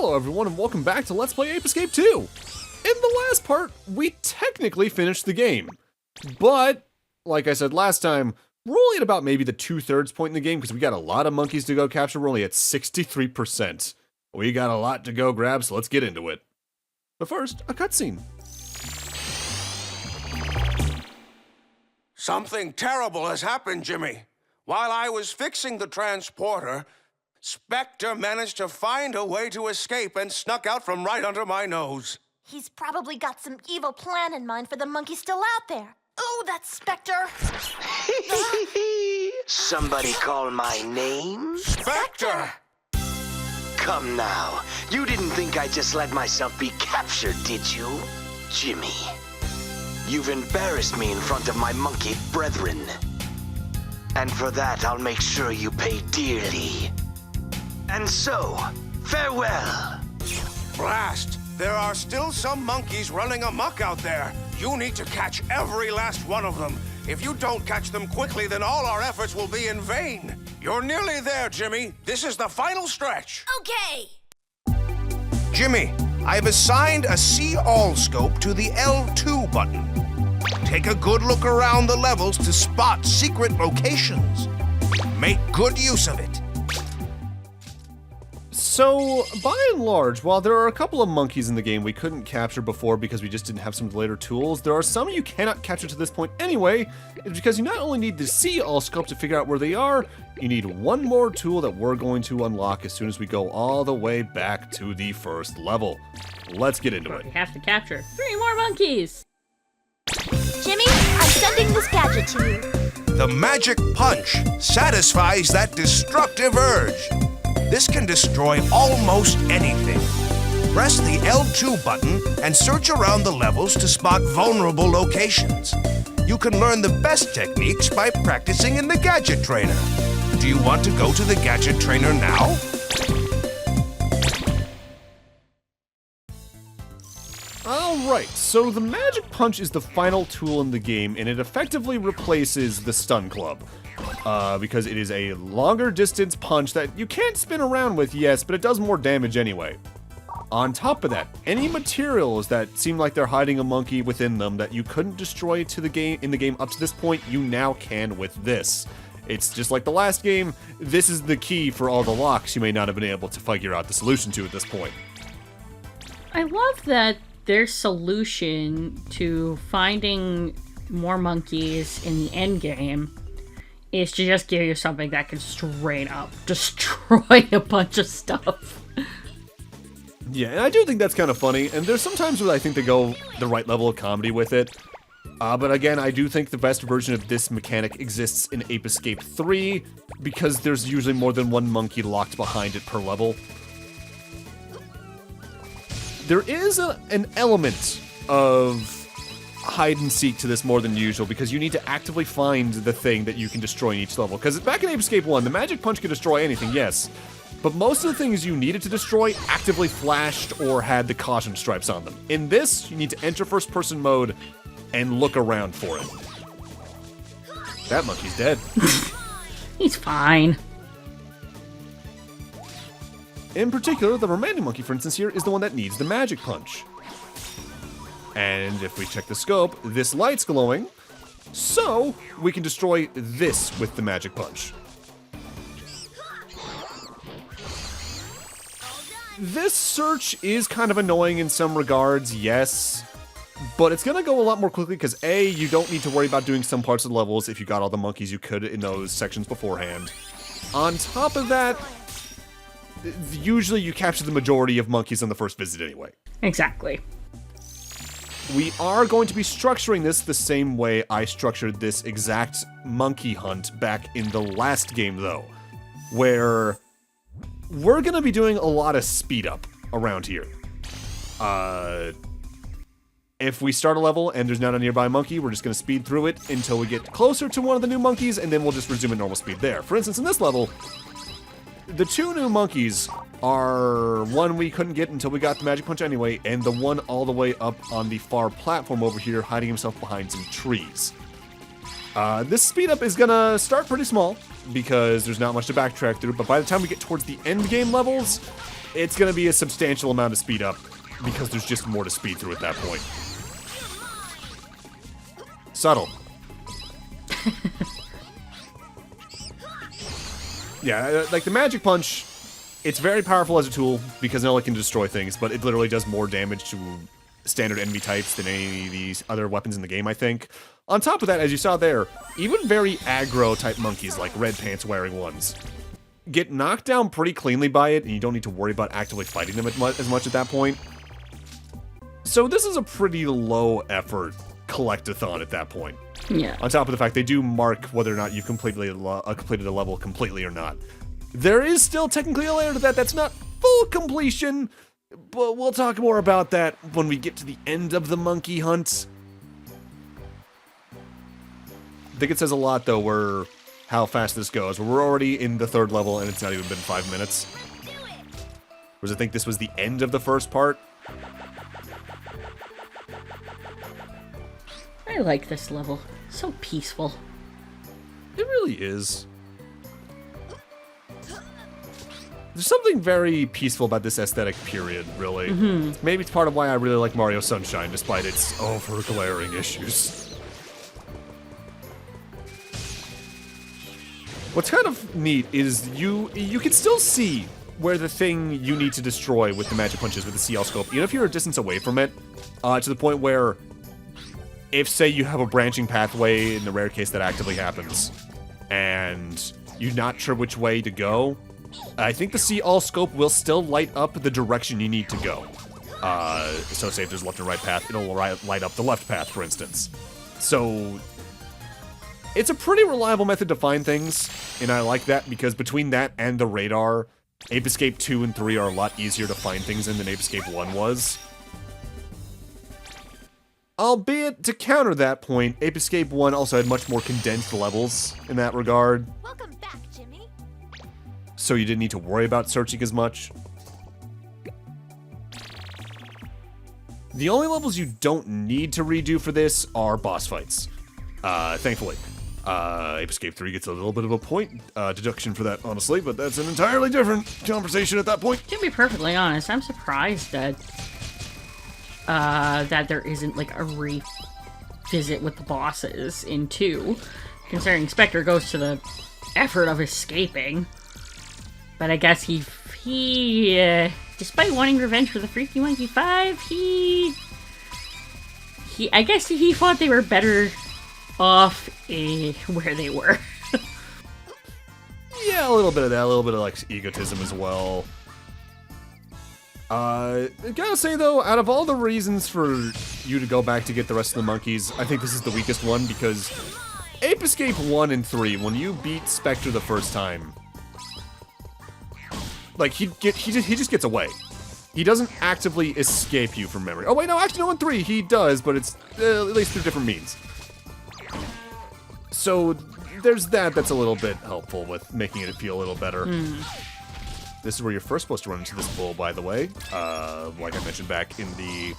Hello everyone and welcome back to Let's Play Ape Escape 2! In the last part, we technically finished the game. But, like I said last time, we're only at about maybe the 2/3 point in the game because we got a lot of monkeys to go capture. We're only at 63%. We got a lot to go grab, so let's get into it. But first, a cutscene. Something terrible has happened, Jimmy. While I was fixing the transporter, Spectre managed to find a way to escape and snuck out from right under my nose. He's probably got some evil plan in mind for the monkey still out there. Oh, that Spectre! Somebody call my name? Spectre! Come now. You didn't think I just let myself be captured, did you? Jimmy, you've embarrassed me in front of my monkey brethren. And for that, I'll make sure you pay dearly. And so, farewell. Blast! There are still some monkeys running amok out there. You need to catch every last one of them. If you don't catch them quickly, then all our efforts will be in vain. You're nearly there, Jimmy. This is the final stretch. Okay! Jimmy, I've assigned a See All scope to the L2 button. Take a good look around the levels to spot secret locations. Make good use of it. So, by and large, while there are a couple of monkeys in the game we couldn't capture before because we just didn't have some of the later tools, there are some you cannot capture to this point anyway, because you not only need the See All scope to figure out where they are, you need one more tool that we're going to unlock as soon as we go all the way back to the first level. Let's get into it. We have to capture 3 more monkeys! Jimmy, I'm sending this gadget to you. The magic punch satisfies that destructive urge. This can destroy almost anything. Press the L2 button and search around the levels to spot vulnerable locations. You can learn the best techniques by practicing in the gadget trainer. Do you want to go to the gadget trainer now? Alright, so the magic punch is the final tool in the game, and it effectively replaces the stun club. Because it is a longer distance punch that you can't spin around with, yes, but it does more damage anyway. On top of that, any materials that seem like they're hiding a monkey within them that you couldn't destroy in the game up to this point, you now can with this. It's just like the last game, this is the key for all the locks you may not have been able to figure out the solution to at this point. I love that their solution to finding more monkeys in the end game is to just give you something that can straight up destroy a bunch of stuff. Yeah, and I do think that's kind of funny, and there's sometimes where I think they go the right level of comedy with it. But again, I do think the best version of this mechanic exists in Ape Escape 3, because there's usually more than one monkey locked behind it per level. There is an element of hide and seek to this more than usual, because you need to actively find the thing that you can destroy in each level. Because back in Ape Escape 1, the magic punch could destroy anything, yes, but most of the things you needed to destroy actively flashed or had the caution stripes on them. In this, you need to enter first-person mode and look around for it. That monkey's dead. He's fine. In particular, the remaining monkey, for instance, here is the one that needs the magic punch. And if we check the scope, this light's glowing, so we can destroy this with the magic punch. This search is kind of annoying in some regards, yes, but it's gonna go a lot more quickly because A, you don't need to worry about doing some parts of the levels if you got all the monkeys you could in those sections beforehand. On top of that, usually you capture the majority of monkeys on the first visit anyway. Exactly. We are going to be structuring this the same way I structured this exact monkey hunt back in the last game, though, where we're going to be doing a lot of speed up around here. If we start a level and there's not a nearby monkey, we're just going to speed through it until we get closer to one of the new monkeys, and then we'll just resume at normal speed there. For instance, in this level, the 2 new monkeys are one we couldn't get until we got the magic punch anyway, and the one all the way up on the far platform over here hiding himself behind some trees. This speed up is gonna start pretty small because there's not much to backtrack through, but by the time we get towards the end game levels, it's going to be a substantial amount of speed up because there's just more to speed through at that point. Subtle. Yeah, like the Magic Punch, it's very powerful as a tool because not only can destroy things, but it literally does more damage to standard enemy types than any of these other weapons in the game, I think. On top of that, as you saw there, even very aggro type monkeys like red pants wearing ones get knocked down pretty cleanly by it, and you don't need to worry about actively fighting them as much at that point. So this is a pretty low effort collect-a-thon at that point. Yeah. On top of the fact they do mark whether or not you've completed a level completely or not. There is still technically a layer to that that's not full completion, but we'll talk more about that when we get to the end of the monkey hunt. I think it says a lot, though, how fast this goes. We're already in the 3rd level, and it's not even been 5 minutes. Whereas I think this was the end of the first part. I like this level. So peaceful. It really is. There's something very peaceful about this aesthetic period, really. Maybe it's part of why I really like Mario Sunshine, despite its over-glaring issues. What's kind of neat is you can still see where the thing you need to destroy with the Magic Punch is with the CL scope, even if you're a distance away from it, to the point where if, say, you have a branching pathway, in the rare case that actively happens, and you're not sure which way to go, I think the CL scope will still light up the direction you need to go. So say if there's left and right path, it'll light up the left path, for instance. So it's a pretty reliable method to find things, and I like that because between that and the radar, Ape Escape 2 and 3 are a lot easier to find things in than Ape Escape 1 was. Albeit, to counter that point, Ape Escape 1 also had much more condensed levels in that regard. Welcome back, Jimmy. So you didn't need to worry about searching as much. The only levels you don't need to redo for this are boss fights. Thankfully. Ape Escape 3 gets a little bit of a point deduction for that, honestly, but that's an entirely different conversation at that point. To be perfectly honest, I'm surprised that that there isn't like a revisit with the bosses in 2, considering Spectre goes to the effort of escaping. But I guess he despite wanting revenge for the Freaky Monkey 5, I guess he thought they were better off where they were. Yeah, a little bit of that, a little bit of like egotism as well. Gotta say though, out of all the reasons for you to go back to get the rest of the monkeys, I think this is the weakest one because Ape Escape 1 and 3, when you beat Spectre the first time, like he just gets away. He doesn't actively escape you from memory. Oh wait, no, actually no, in 3 he does, but it's at least through different means. So there's that's a little bit helpul with making it feel a little better. This is where you're first supposed to run into this bull, by the way. Like I mentioned back in the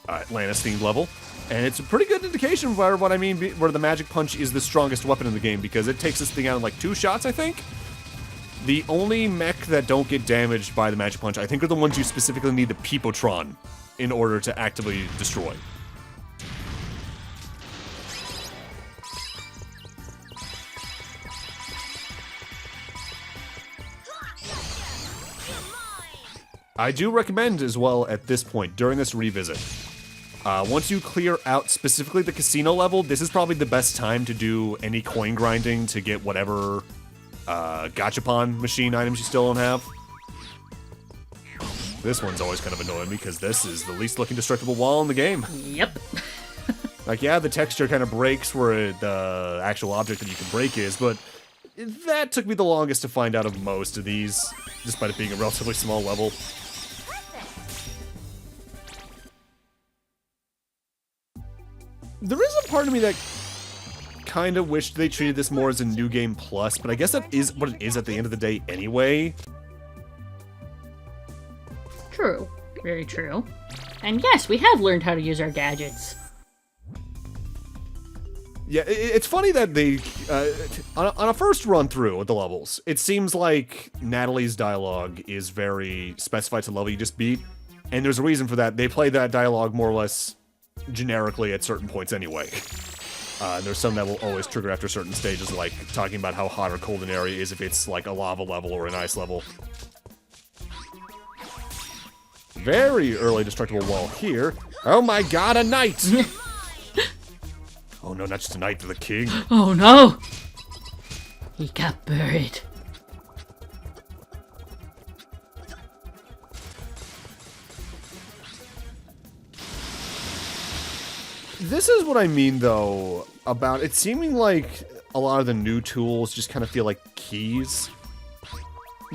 Atlantis-themed level. And it's a pretty good indication of what I mean, where the Magic Punch is the strongest weapon in the game, because it takes this thing out in like 2 shots, I think. The only mech that don't get damaged by the Magic Punch, I think, are the ones you specifically need the Peepotron in order to actively destroy. I do recommend as well at this point, during this revisit, once you clear out specifically the casino level, this is probably the best time to do any coin grinding to get whatever gachapon machine items you still don't have. This one's always kind of annoying because this is the least looking destructible wall in the game. Yep. Like, yeah, the texture kind of breaks where the actual object that you can break is, but that took me the longest to find out of most of these, despite it being a relatively small level. There is a part of me that kind of wished they treated this more as a New Game Plus, but I guess that is what it is at the end of the day anyway. True. Very true. And yes, we have learned how to use our gadgets. Yeah, it's funny that they, on a first run through of the levels, it seems like Natalie's dialogue is very specified to the level you just beat, and there's a reason for that. They play that dialogue more or less generically at certain points anyway. There's some that will always trigger after certain stages, like talking about how hot or cold an area is if it's like a lava level or an ice level. Very early destructible wall here. Oh my god, a knight! Oh no, not just a knight to the king. Oh no! He got buried. This is what I mean, though, about it seeming like a lot of the new tools just kind of feel like keys.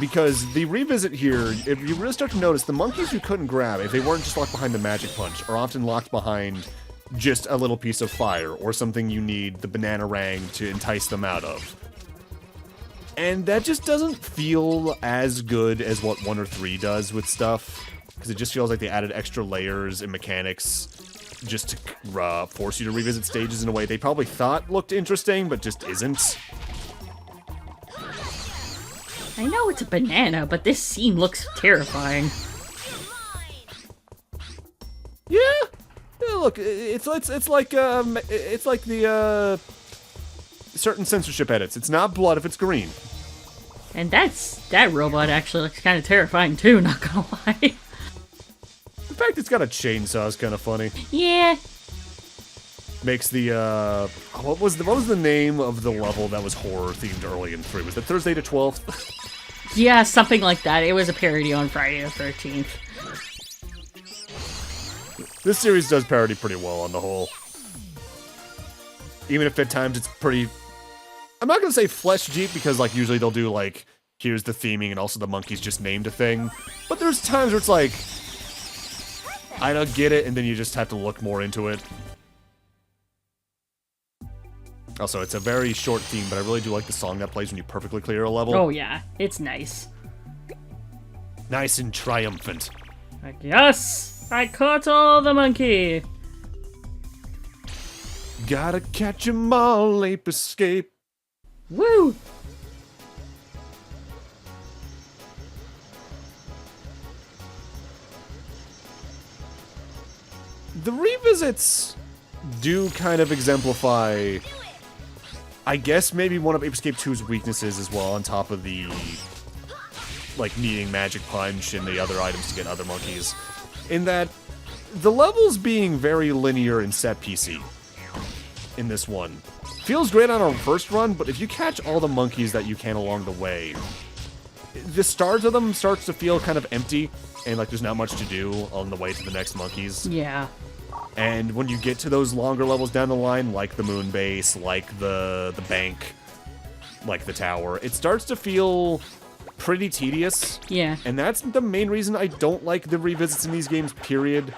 Because the revisit here, if you really start to notice, the monkeys you couldn't grab, if they weren't just locked behind the magic punch, are often locked behind just a little piece of fire, or something you need the banana rang to entice them out of. And that just doesn't feel as good as what 1 or 3 does with stuff, because it just feels like they added extra layers and mechanics just to force you to revisit stages in a way they probably thought looked interesting, but just isn't. I know it's a banana, but this scene looks terrifying. Yeah, look, it's like the certain censorship edits. It's not blood if it's green. And that robot actually looks kind of terrifying too, not gonna lie. The fact it's got a chainsaw is kind of funny. Yeah. Makes the what was the name of the level that was horror themed early in 3? Was it Thursday the 12th? Yeah, something like that. It was a parody on Friday the 13th. This series does parody pretty well on the whole. Even if at times it's pretty... I'm not going to say flesh deep, because like usually they'll do like, here's the theming and also the monkeys just named a thing. But there's times where it's like, I don't get it, and then you just have to look more into it. Also, it's a very short theme, but I really do like the song that plays when you perfectly clear a level. Oh yeah, it's nice. Nice and triumphant. Like, yes! I caught all the monkey! Gotta catch 'em all, Ape Escape. Woo! The revisits do kind of exemplify, I guess, maybe one of Ape Escape 2's weaknesses as well, on top of the, like, needing Magic Punch and the other items to get other monkeys, in that the levels being very linear and set-piecey in this one feels great on a first run, but if you catch all the monkeys that you can along the way, the start of them starts to feel kind of empty, and like there's not much to do on the way to the next monkeys. Yeah. And when you get to those longer levels down the line, like the moon base, like the bank, like the tower, it starts to feel pretty tedious. Yeah. And that's the main reason I don't like the revisits in these games, period.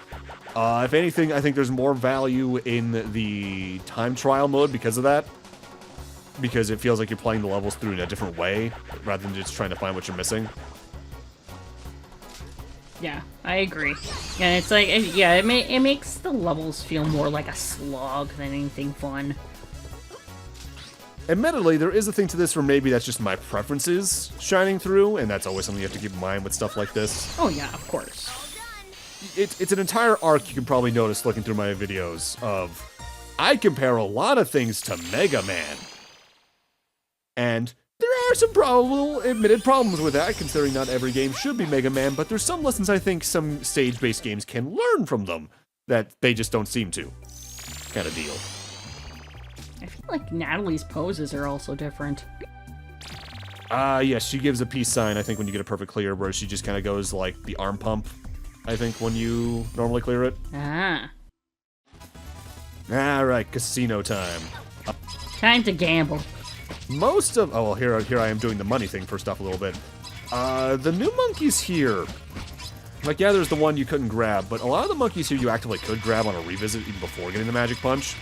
If anything, I think there's more value in the time trial mode because of that. Because it feels like you're playing the levels through in a different way, rather than just trying to find what you're missing. Yeah, I agree. And it's like, yeah, it makes the levels feel more like a slog than anything fun. Admittedly, there is a thing to this where maybe that's just my preferences shining through, and that's always something you have to keep in mind with stuff like this. Oh yeah, of course. It's an entire arc you can probably notice looking through my videos of, I compare a lot of things to Mega Man. And there are some admitted problems with that, considering not every game should be Mega Man, but there's some lessons I think some stage-based games can learn from them that they just don't seem to. Kind of deal. I feel like Natalie's poses are also different. Yes, she gives a peace sign, I think, when you get a perfect clear, where she just kind of goes like the arm pump, I think, when you normally clear it. Ah. Alright, casino time. Time to gamble. Most of... Oh, well, here I am doing the money thing first off a little bit. The new monkeys here... Like, yeah, there's the one you couldn't grab, but a lot of the monkeys here you actively could grab on a revisit even before getting the Magic Punch.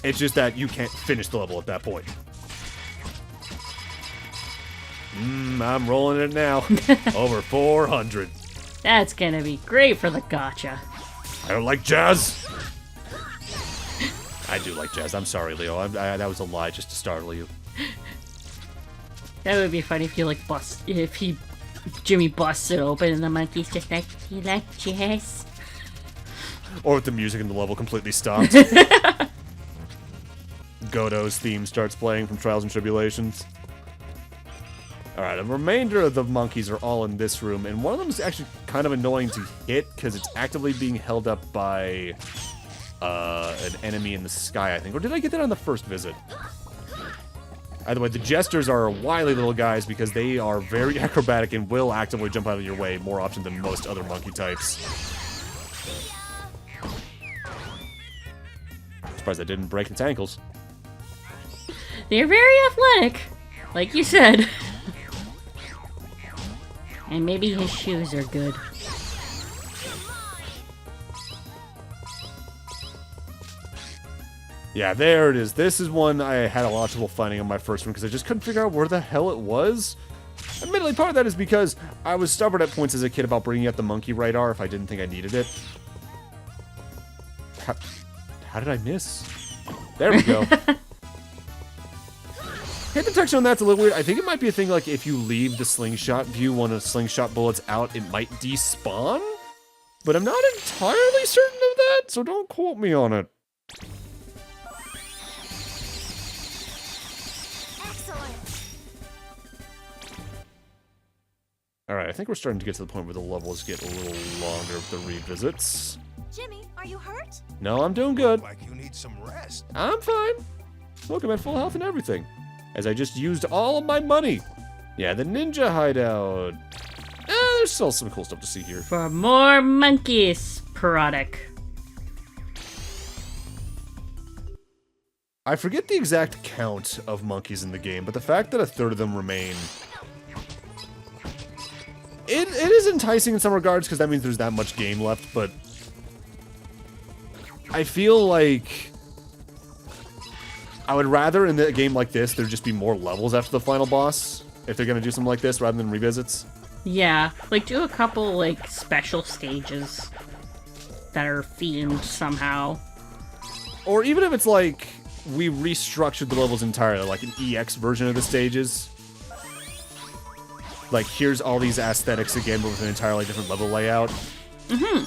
It's just that you can't finish the level at that point. I'm rolling it now. Over 400. That's gonna be great for the gacha. I don't like jazz. I do like jazz. I'm sorry, Leo. That was a lie just to startle you. That would be funny if you like Jimmy busts it open and the monkey's just like, "You like jazz?" Or if the music in the level completely stops. Godot's theme starts playing from Trials and Tribulations. Alright, the remainder of the monkeys are all in this room, and one of them is actually kind of annoying to hit because it's actively being held up by an enemy in the sky, I think. Or did I get that on the first visit? Either way, the Jesters are wily little guys because they are very acrobatic and will actively jump out of your way more often than most other monkey types. Surprised I didn't break its ankles. They're very athletic, like you said. And maybe his shoes are good. Yeah, there it is. This is one I had a lot of trouble finding on my first one because I just couldn't figure out where the hell it was. Admittedly, part of that is because I was stubborn at points as a kid about bringing up the monkey radar if I didn't think I needed it. How did I miss? There we go. Hit detection on that's a little weird. I think it might be a thing like if you leave the slingshot view when a slingshot bullet's out, it might despawn? But I'm not entirely certain of that, so don't quote me on it. Alright, I think we're starting to get to the point where the levels get a little longer with the revisits. Jimmy, are you hurt? No, I'm doing good. Like you need some rest. I'm fine. Look, I'm at full health and everything. As I just used all of my money. Yeah, the ninja hideout. There's still some cool stuff to see here. For more monkeys, product. I forget the exact count of monkeys in the game, but the fact that a third of them remain... It is enticing in some regards, because that means there's that much game left, but... I feel like... I would rather in a game like this, there just be more levels after the final boss, if they're gonna do something like this, rather than revisits. Yeah, like do a couple, like, special stages that are themed somehow. Or even if it's like, we restructured the levels entirely, like an EX version of the stages. Like, here's all these aesthetics again, but with an entirely different level layout. Mm-hmm.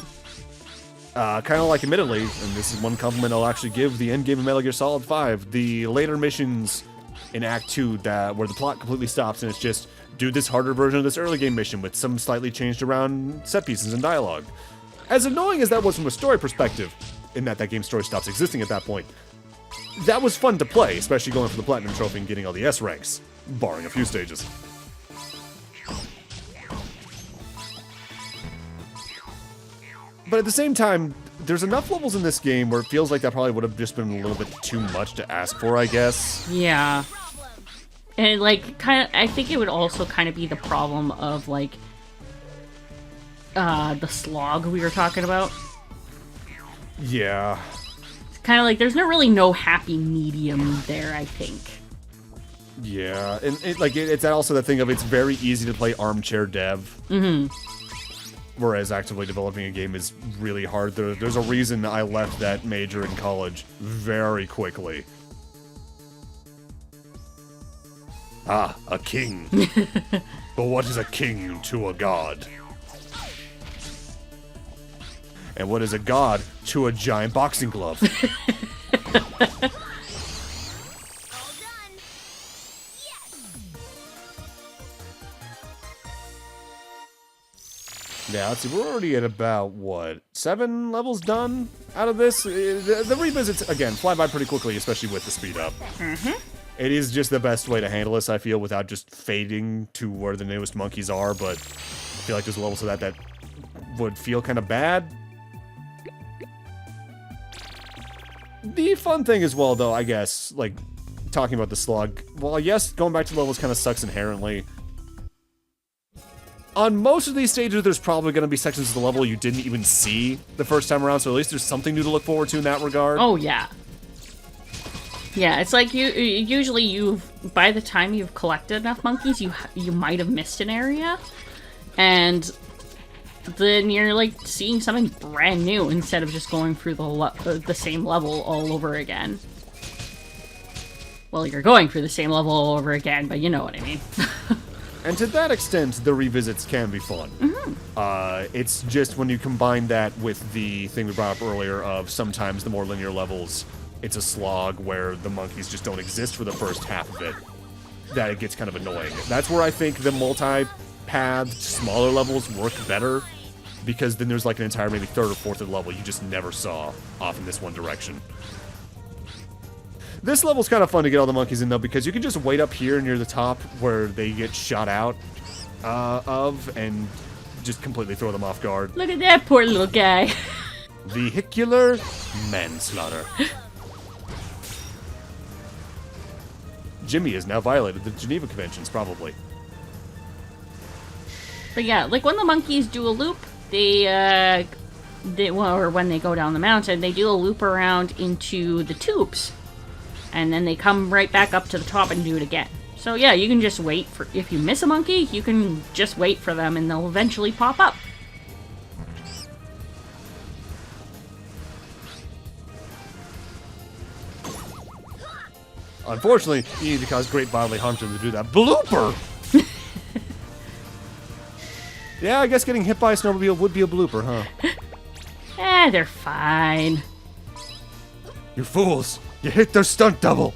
Kind of like, admittedly, and this is one compliment I'll actually give the endgame of Metal Gear Solid 5, the later missions in Act 2 where the plot completely stops and it's just, do this harder version of this early game mission with some slightly changed around set pieces and dialogue. As annoying as that was from a story perspective, in that game's story stops existing at that point, that was fun to play, especially going for the Platinum Trophy and getting all the S ranks, barring a few stages. But at the same time, there's enough levels in this game where it feels like that probably would have just been a little bit too much to ask for, I guess. Yeah. And, like, I think it would also kind of be the problem of, like, the slog we were talking about. Yeah. It's kind of like there's no happy medium there, I think. Yeah, and it's also the thing of it's very easy to play armchair dev. Mm-hmm. Whereas actively developing a game is really hard. There's a reason I left that major in college very quickly. Ah, a king. But what is a king to a god? And what is a god to a giant boxing glove? Yeah, let's see, we're already at about, what, 7 levels done out of this? The revisits, again, fly by pretty quickly, especially with the speed up. Mm-hmm. It is just the best way to handle this, I feel, without just fading to where the newest monkeys are, but I feel like there's levels of that would feel kind of bad. The fun thing as well, though, I guess, like, talking about the slog, while yes, going back to levels kind of sucks inherently, on most of these stages, there's probably going to be sections of the level you didn't even see the first time around, so at least there's something new to look forward to in that regard. Oh, yeah. Yeah, it's like usually by the time you've collected enough monkeys, you might have missed an area, and then you're like seeing something brand new instead of just going through the same level all over again. Well, you're going through the same level all over again, but you know what I mean. And to that extent, the revisits can be fun. It's just when you combine that with the thing we brought up earlier of sometimes the more linear levels, it's a slog where the monkeys just don't exist for the first half of it, that it gets kind of annoying. That's where I think the multi-pathed, smaller levels work better, because then there's like an entire maybe third or fourth of the level you just never saw off in this one direction. This level's kind of fun to get all the monkeys in, though, because you can just wait up here near the top where they get shot out of and just completely throw them off guard. Look at that poor little guy. Vehicular manslaughter. Jimmy has now violated the Geneva Conventions, probably. But yeah, like when the monkeys do a loop, or when they go down the mountain, they do a loop around into the tubes. And then they come right back up to the top and do it again. So yeah, you can just wait for, if you miss a monkey, you can just wait for them and they'll eventually pop up. Unfortunately, you need to cause great bodily harm to them to do that. Blooper! Yeah, I guess getting hit by a snowmobile would be a blooper, huh? They're fine. You fools! You hit their stunt double!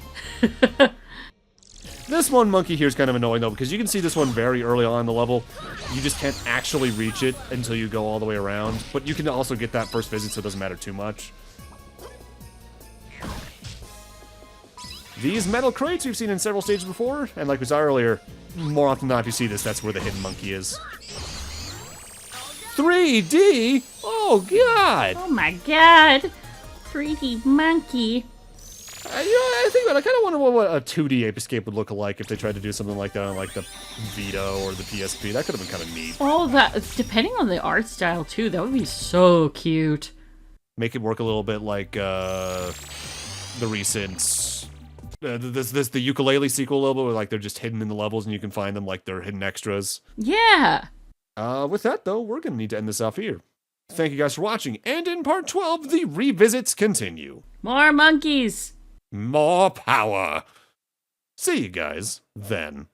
This one monkey here is kind of annoying, though, because you can see this one very early on in the level. You just can't actually reach it until you go all the way around. But you can also get that first visit, so it doesn't matter too much. These metal crates we've seen in several stages before, and like we saw earlier, more often than not if you see this, that's where the hidden monkey is. 3D? Oh, God! Oh my god! 3D monkey. I think about it. I kind of wonder what a 2D Ape Escape would look like if they tried to do something like that on like the Vita or the PSP. That could have been kind of neat. Oh, that, depending on the art style too, that would be so cute. Make it work a little bit like the recent the ukulele sequel level, where like they're just hidden in the levels and you can find them like they're hidden extras. Yeah. With that though, we're gonna need to end this off here. Thank you guys for watching, and in part 12, the revisits continue. More monkeys. More power. See you guys then.